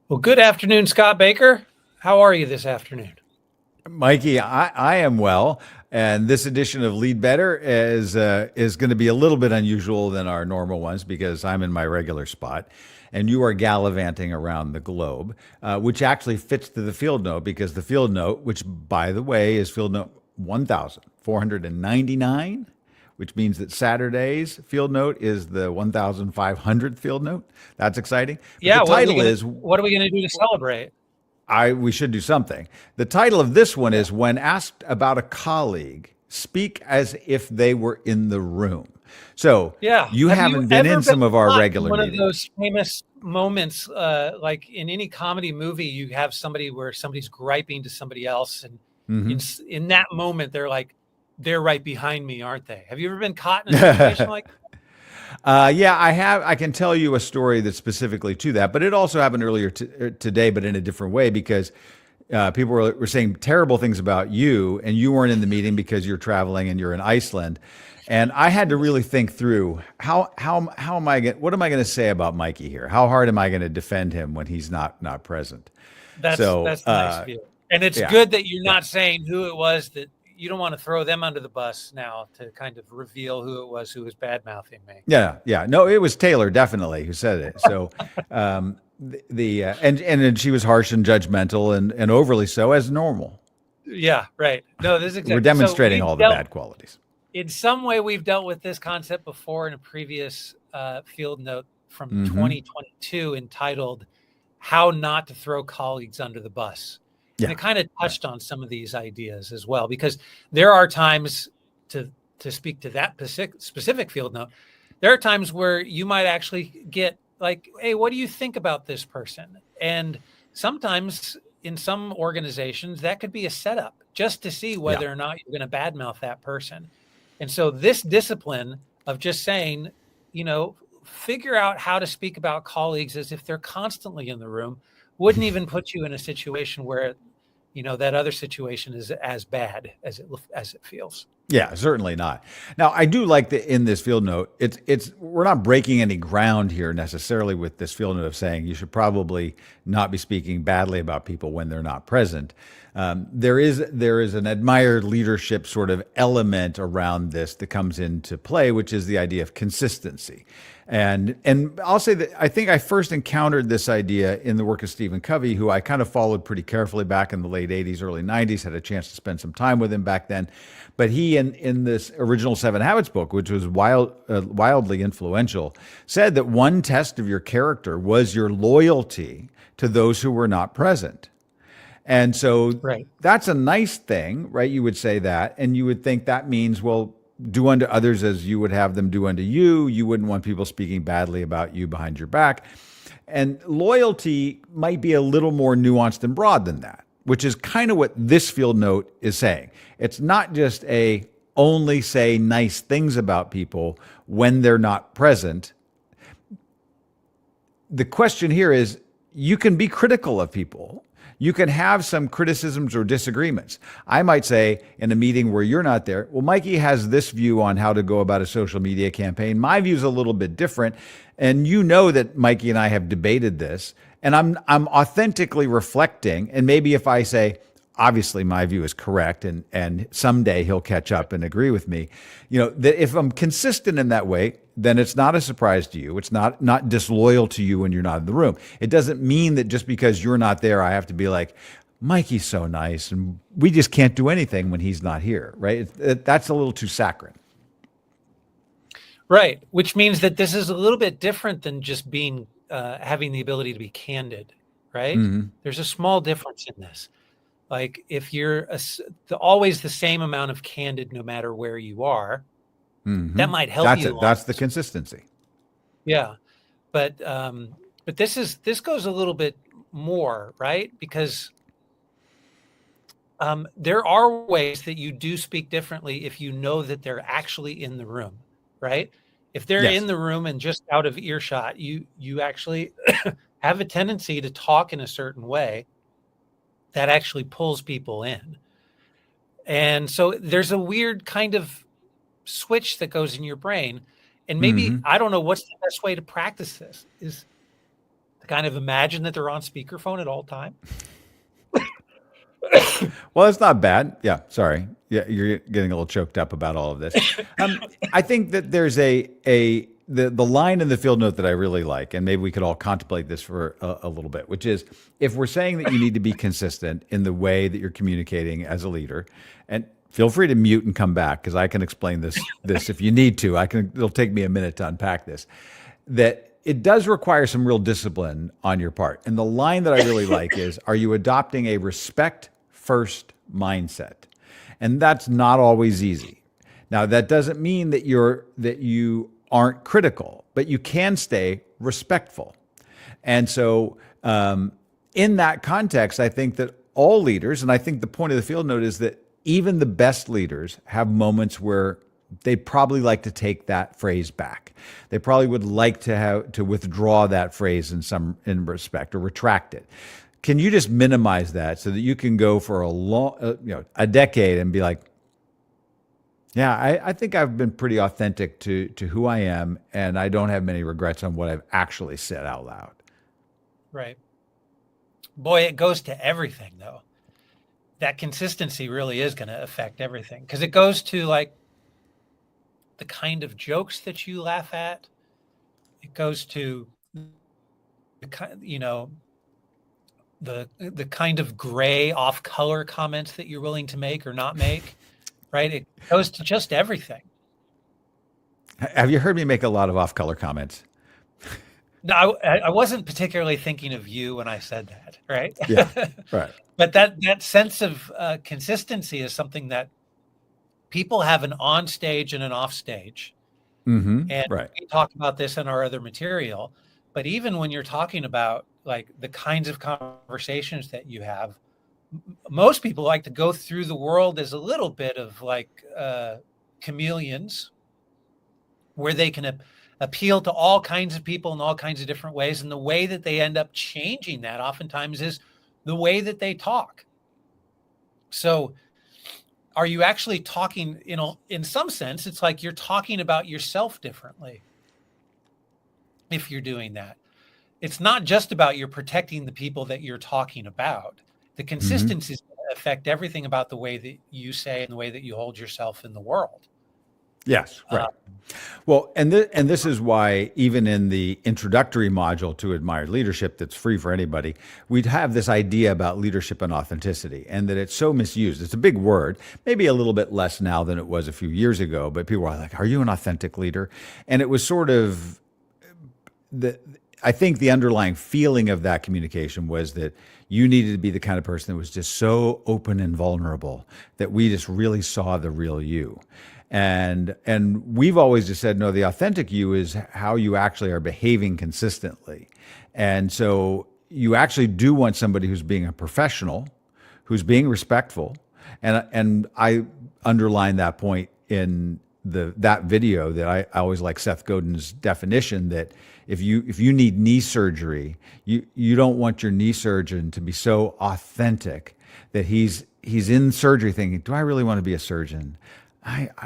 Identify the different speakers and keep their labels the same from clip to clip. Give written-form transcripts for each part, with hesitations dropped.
Speaker 1: Well, good afternoon, Scott Baker. How are you this afternoon?
Speaker 2: Mikey, I am well, and this edition of Lead Better is going to be a little bit unusual than our normal ones because I'm in my regular spot, and you are gallivanting around the globe, which actually fits to the field note because the field note, which by the way is field note 1,499, which means that Saturday's field note is the 1,500th field note. That's exciting. But the
Speaker 1: Yeah,
Speaker 2: title is
Speaker 1: what are we gonna do to celebrate?
Speaker 2: I we should do something. The title of this one is When Asked About a Colleague, Speak as If They Were in the Room. So
Speaker 1: Yeah.
Speaker 2: you
Speaker 1: Have you
Speaker 2: haven't been
Speaker 1: ever
Speaker 2: in
Speaker 1: been
Speaker 2: some of our
Speaker 1: caught in
Speaker 2: regular
Speaker 1: one of
Speaker 2: meetings.
Speaker 1: those famous moments, like in any comedy movie, you have somebody where somebody's griping to somebody else, and
Speaker 2: Hmm.
Speaker 1: in that moment, they're like, "They're right behind me, aren't they?" Have you ever been caught in a situation like?
Speaker 2: Yeah, I have. I can tell you a story that's specifically to that, but it also happened earlier today, but in a different way because people were saying terrible things about you, and you weren't in the meeting because you're traveling and you're in Iceland. And I had to really think through how am I what am I going to say about Mikey here? How hard am I going to defend him when he's not present? So
Speaker 1: That's nice of you. And it's
Speaker 2: yeah,
Speaker 1: good that you're
Speaker 2: yeah.
Speaker 1: not saying who it was, that you don't want to throw them under the bus now to kind of reveal who it was who was bad mouthing me.
Speaker 2: Yeah, yeah. No, it was Taylor definitely who said it. So, and then she was harsh and judgmental and overly so as normal.
Speaker 1: Yeah, right. No, this is
Speaker 2: We're
Speaker 1: exactly. So
Speaker 2: demonstrating all the bad qualities.
Speaker 1: in some way, we've dealt with this concept before in a previous field note from
Speaker 2: Hmm.
Speaker 1: 2022 entitled "How Not to Throw Colleagues Under the Bus," and
Speaker 2: Yeah,
Speaker 1: it kind of
Speaker 2: yeah,
Speaker 1: touched on some of these ideas as well, because there are times to speak to that specific field note. There are times where you might actually get like, "Hey, what do you think about this person?" And sometimes in some organizations that could be a setup just to see
Speaker 2: yeah.
Speaker 1: whether or not you're going to badmouth that person. And so this discipline of just saying, figure out how to speak about colleagues as if they're constantly in the room wouldn't even put you in a situation where, that other situation is as bad as it feels.
Speaker 2: Yeah, certainly not. Now, I do like that in this field note. It's we're not breaking any ground here necessarily with this field note of saying you should probably not be speaking badly about people when they're not present. There is an admired leadership sort of element around this that comes into play, which is the idea of consistency. And I'll say that I think I first encountered this idea in the work of Stephen Covey, who I kind of followed pretty carefully back in the late 80s, early 90s, had a chance to spend some time with him back then. But he, in this original Seven Habits book, which was wildly influential, said that one test of your character was your loyalty to those who were not present. And so
Speaker 1: Right.
Speaker 2: that's a nice thing, right? You would say that, and you would think that means, well, do unto others as you would have them do unto you. You wouldn't want people speaking badly about you behind your back. And loyalty might be a little more nuanced and broad than that, which is kind of what this field note is saying. It's not just a only say nice things about people when they're not present. The question here is you can be critical of people. You can have some criticisms or disagreements. I might say in a meeting where you're not there, well, Mikey has this view on how to go about a social media campaign. My view is a little bit different. And you know that Mikey and I have debated this. And I'm authentically reflecting. And maybe if I say, obviously my view is correct and someday he'll catch up and agree with me, that if I'm consistent in that way, then it's not a surprise to you. It's not disloyal to you when you're not in the room. It doesn't mean that just because you're not there, I have to be like, Mikey's so nice and we just can't do anything when he's not here, right? That's a little too saccharine.
Speaker 1: Right. Which means that this is a little bit different than just being having the ability to be candid. Right.
Speaker 2: Hmm.
Speaker 1: There's a small difference in this. Like if you're always the same amount of candid, no matter where you are,
Speaker 2: Hmm.
Speaker 1: that might help
Speaker 2: That's
Speaker 1: you
Speaker 2: it.
Speaker 1: along
Speaker 2: That's the
Speaker 1: this.
Speaker 2: consistency.
Speaker 1: Yeah, but this goes a little bit more, right? Because there are ways that you do speak differently if you know that they're actually in the room, right? If they're in
Speaker 2: Yes.
Speaker 1: the room and just out of earshot, you actually have a tendency to talk in a certain way that actually pulls people in. And so there's a weird kind of switch that goes in your brain. And maybe
Speaker 2: Hmm.
Speaker 1: I don't know what's the best way to practice this is kind of imagine that they're on speakerphone at all time.
Speaker 2: Well, it's not bad. Yeah, sorry. Yeah, you're getting a little choked up about all of this. I think that there's the line in the field note that I really like, and maybe we could all contemplate this for a little bit, which is if we're saying that you need to be consistent in the way that you're communicating as a leader, and feel free to mute and come back because I can explain this if you need to. It'll take me a minute to unpack this. That it does require some real discipline on your part. And the line that I really like is, are you adopting a respect first mindset? And that's not always easy. Now, that doesn't mean that you aren't critical, but you can stay respectful. And so in that context, I think that all leaders, and I think the point of the field note is that even the best leaders have moments where they probably like to take that phrase back. They probably would like to withdraw that phrase in respect or retract it. Can you just minimize that so that you can go for a decade and be like, yeah, I think I've been pretty authentic to who I am, and I don't have many regrets on what I've actually said out loud.
Speaker 1: Right. Boy, it goes to everything though. That consistency really is going to affect everything because it goes to like the kind of jokes that you laugh at. It goes to the kind of gray off color comments that you're willing to make or not make, right? It goes to just everything.
Speaker 2: Have you heard me make a lot of off color comments?
Speaker 1: No, I wasn't particularly thinking of you when I said that, right?
Speaker 2: Yeah, right.
Speaker 1: But that sense of consistency is something that people have an on stage and an off stage.
Speaker 2: Mm-hmm.
Speaker 1: And
Speaker 2: right.
Speaker 1: we talk about this in our other material, but even when you're talking about like the kinds of conversations that you have, most people like to go through the world as a little bit of like chameleons where they can appeal to all kinds of people in all kinds of different ways. And the way that they end up changing that oftentimes is the way that they talk. So are you actually talking, in some sense, it's like you're talking about yourself differently if you're doing that. It's not just about you're protecting the people that you're talking about. The consistency is going to affect everything about the way that you say and the way that you hold yourself in the world.
Speaker 2: Yes, right. Well, and this is why even in the introductory module to Admired Leadership that's free for anybody, we'd have this idea about leadership and authenticity and that it's so misused. It's a big word, maybe a little bit less now than it was a few years ago, but people are like, are you an authentic leader? And it was sort of, I think the underlying feeling of that communication was that you needed to be the kind of person that was just so open and vulnerable that we just really saw the real you. And we've always just said, no, the authentic you is how you actually are behaving consistently. And so you actually do want somebody who's being a professional, who's being respectful. And I underline that point in that video that I always like Seth Godin's definition that if you need knee surgery, you don't want your knee surgeon to be so authentic that he's in surgery thinking, do I really want to be a surgeon?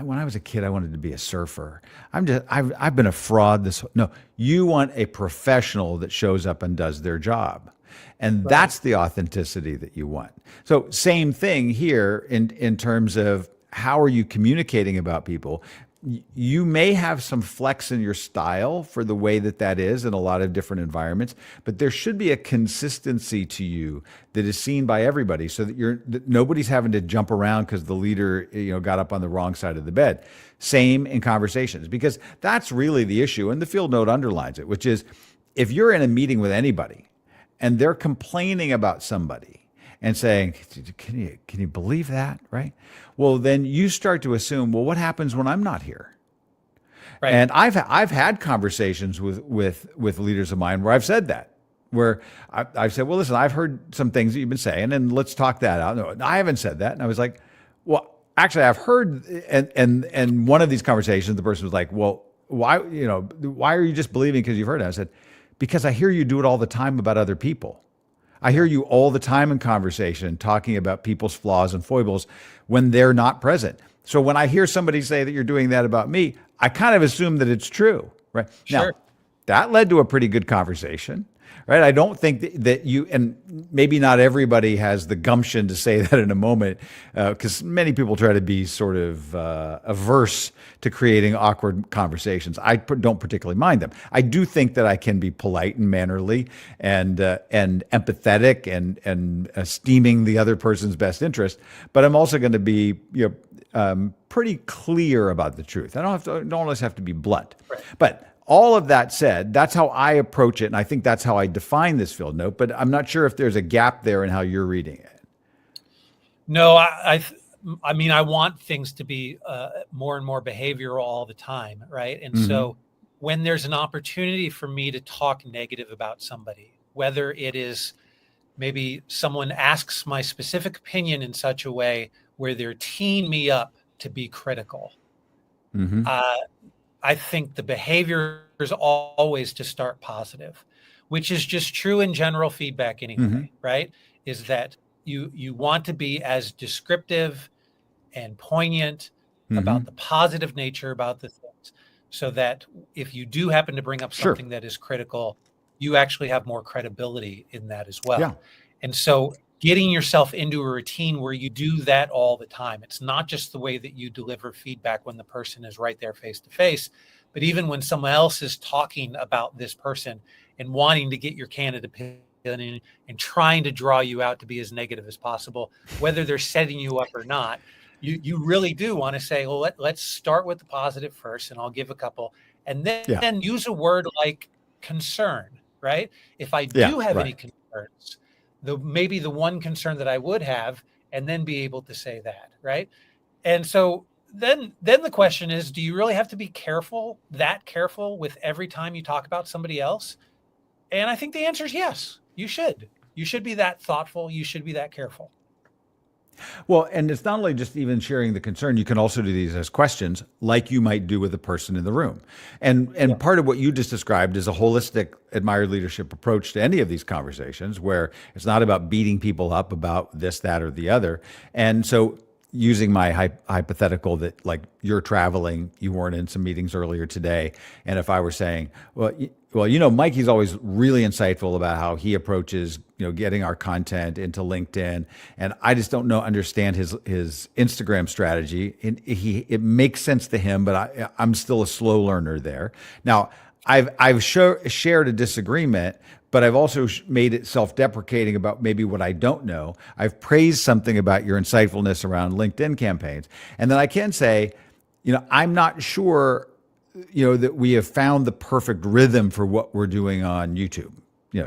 Speaker 2: When I was a kid, I wanted to be a surfer. I've been a fraud. No, you want a professional that shows up and does their job. And that's the authenticity that you want. So same thing here in terms of how are you communicating about people? You may have some flex in your style for the way that is in a lot of different environments, but there should be a consistency to you that is seen by everybody so that nobody's having to jump around because the leader got up on the wrong side of the bed. Same in conversations, because that's really the issue. And the field note underlines it, which is if you're in a meeting with anybody and they're complaining about somebody, and saying, can you believe that, right? Well, then you start to assume, well, what happens when I'm not here? Right. And I've had conversations with leaders of mine where I've said that, where I've said, well, listen, I've heard some things that you've been saying, and let's talk that out. No, I haven't said that, and I was like, well, actually, I've heard, and one of these conversations, the person was like, well, why are you just believing because you've heard it? I said, because I hear you do it all the time about other people. I hear you all the time in conversation talking about people's flaws and foibles when they're not present. So when I hear somebody say that you're doing that about me, I kind of assume that it's true, right?
Speaker 1: Sure.
Speaker 2: Now, that led to a pretty good conversation. right? I don't think that you, and maybe not everybody has the gumption to say that in a moment, because many people try to be sort of averse to creating awkward conversations. I don't particularly mind them. I do think that I can be polite and mannerly and empathetic and esteeming the other person's best interest, but I'm also going to be, pretty clear about the truth. I don't always have to be blunt,
Speaker 1: Right.
Speaker 2: but all of that said, that's how I approach it, and I think that's how I define this field note. But I'm not sure if there's a gap there in how you're reading it.
Speaker 1: No, I mean, I want things to be more and more behavioral all the time, right? And so when there's an opportunity for me to talk negative about somebody, whether it is maybe someone asks my specific opinion in such a way where they're teeing me up to be critical, I think the behavior is always to start positive, which is just true in general feedback anyway, right? Is that you want to be as descriptive and poignant about the positive nature about the things, so that if you do happen to bring up something that is critical, you actually have more credibility in that as well.
Speaker 2: Yeah.
Speaker 1: And so getting yourself into a routine where you do that all the time. It's not just the way that you deliver feedback when the person is right there face to face, but even when someone else is talking about this person and wanting to get your candid opinion and trying to draw you out to be as negative as possible, whether they're setting you up or not, you really do want to say, well, let's start with the positive first, and I'll give a couple, and then use a word like concern, right? If I do have any concerns, maybe the one concern that I would have, and then be able to say that, right? And so then the question is, do you really have to be that careful with every time you talk about somebody else? And I think the answer is yes, you should. You should be that thoughtful. You should be that careful.
Speaker 2: Well, and it's not only just even sharing the concern, you can also do these as questions like you might do with the person in the room. And part of what you just described is a holistic admired leadership approach to any of these conversations, where it's not about beating people up about this, that, or the other. And so using my hypothetical that, like, you're traveling, you weren't in some meetings earlier today, and if I were saying, well, Mikey's always really insightful about how he approaches, getting our content into LinkedIn, and I just don't understand his Instagram strategy. And it makes sense to him, but I'm still a slow learner there. Now, I've shared a disagreement, but I've also made it self-deprecating about maybe what I don't know. I've praised something about your insightfulness around LinkedIn campaigns, and then I can say, I'm not sure, that we have found the perfect rhythm for what we're doing on YouTube.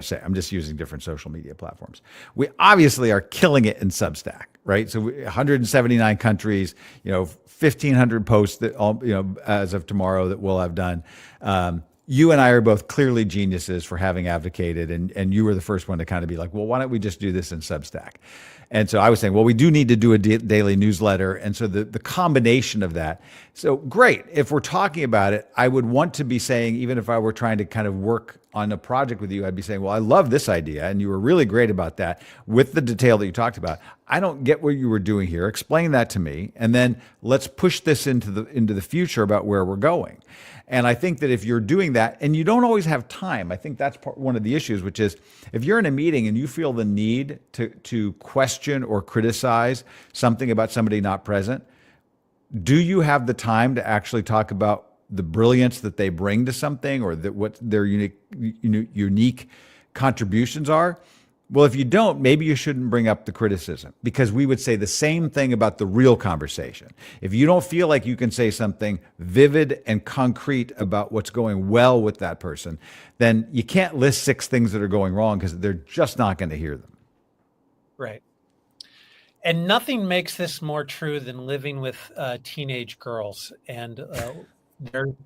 Speaker 2: Say I'm just using different social media platforms. We obviously are killing it in Substack, right? So 179 countries, 1,500 posts that all, as of tomorrow that we'll have done. You and I are both clearly geniuses for having advocated, and you were the first one to kind of be like, well, why don't we just do this in Substack? And so I was saying, well, we do need to do a daily newsletter. And so the combination of that. So great. If we're talking about it, I would want to be saying, even if I were trying to kind of work on a project with you, I'd be saying, well, I love this idea, and you were really great about that with the detail that you talked about. I don't get what you were doing here. Explain that to me. And then let's push this into the future about where we're going. And I think that if you're doing that, and you don't always have time, I think that's one of the issues, which is if you're in a meeting and you feel the need to question or criticize something about somebody not present, do you have the time to actually talk about the brilliance that they bring to something, or what their unique contributions are? Well, if you don't, maybe you shouldn't bring up the criticism, because we would say the same thing about the real conversation. If you don't feel like you can say something vivid and concrete about what's going well with that person, then you can't list 6 things that are going wrong, because they're just not going to hear them.
Speaker 1: Right. And nothing makes this more true than living with teenage girls and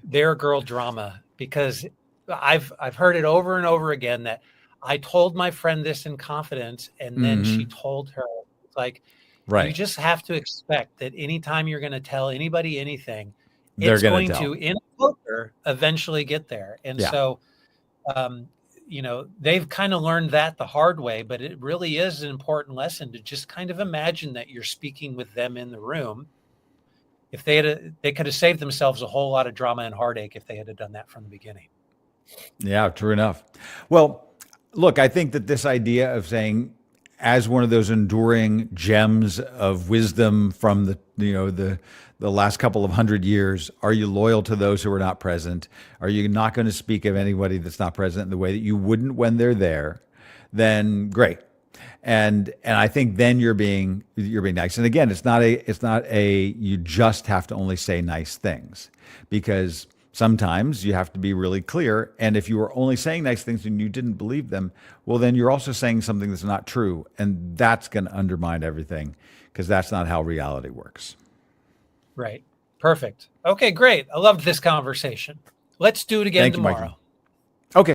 Speaker 1: their girl drama, because I've heard it over and over again that I told my friend this in confidence, and then she told her. It's like, you just have to expect that anytime you're going to tell anybody anything, it's going to, in a filter, eventually get there. And so, they've kind of learned that the hard way, but it really is an important lesson to just kind of imagine that you're speaking with them in the room. If they could have saved themselves a whole lot of drama and heartache if they had done that from the beginning.
Speaker 2: Yeah, true enough. Well, look, I think that this idea of saying, as one of those enduring gems of wisdom from the last couple of 100 years, are you loyal to those who are not present? Are you not going to speak of anybody that's not present in the way that you wouldn't when they're there? Then great. And I think then you're being nice. And again, it's not a you just have to only say nice things, because sometimes you have to be really clear. And if you were only saying nice things and you didn't believe them, well, then you're also saying something that's not true. And that's going to undermine everything, because that's not how reality works.
Speaker 1: Right. Perfect. Okay, great. I loved this conversation. Let's do it again
Speaker 2: Thank you,
Speaker 1: tomorrow.
Speaker 2: Mikey.